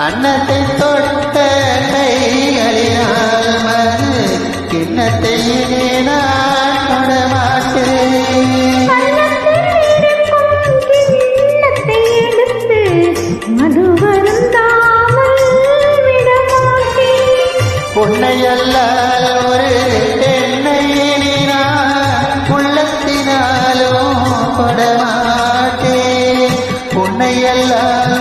அன்னத்தை தொட்ட கைகளினால் மது கிண்ணத்தை நான் தொடமாட்டேன். மது வருந்தாமல் விடமாட்டேன். உன்னையல்லால் ஒரு பெண்ணை நான் உள்ளத்தினாலும் படமாட்டேன். உன்னையல்லால்